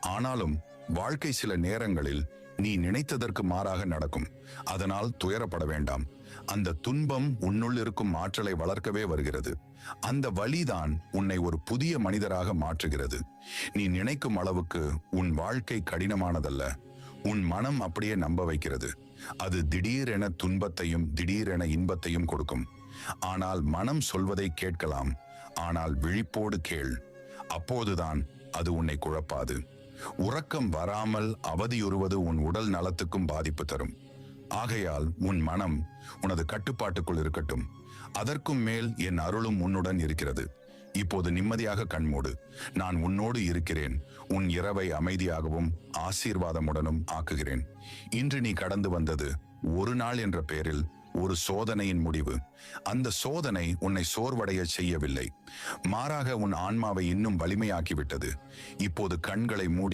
ஆனாலும் வாழ்க்கை சில நேரங்களில் நீ நினைத்ததற்கு மாறாக நடக்கும். அதனால் துயரப்பட வேண்டாம். அந்த துன்பம் உன்னுள் இருக்கும் ஆற்றலை வளர்க்கவே வருகிறது. அந்த வலிதான் உன்னை ஒரு புதிய மனிதராக மாற்றுகிறது. நீ நினைக்கும் அளவுக்கு உன் வாழ்க்கை கடினமானதல்ல. உன் மனம் அப்படியே நம்ப வைக்கிறது. அது திடீரென துன்பத்தையும் திடீரென இன்பத்தையும் கொடுக்கும். ஆனால் மனம் சொல்வதை கேட்கலாம். ஆனால் விழிப்போடு கேள். அப்போதுதான் அது உன்னை குழப்பாது. உறக்கம் வராமல் அவதியுறுவது உன் உடல் நலத்துக்கும் பாதிப்பு தரும். ஆகையால் உன் மனம் உனது கட்டுப்பாட்டுக்குள் இருக்கட்டும். அதற்கும் மேல் என் அருளும் உன்னுடன் இருக்கிறது. இப்போது நிம்மதியாக கண்மூடு. நான் உன்னோடு இருக்கிறேன். உன் இரவை அமைதியாகவும் ஆசீர்வாதமுடனும் ஆக்குகிறேன். இன்று நீ கடந்து வந்தது ஒரு நாள் என்ற பெயரில் ஒரு சோதனையின் முடிவு. அந்த சோதனை உன்னை சோர்வடைய செய்யவில்லை. மாறாக உன் ஆன்மாவை இன்னும் வலிமையாக்கிவிட்டது. இப்போது கண்களை மூடி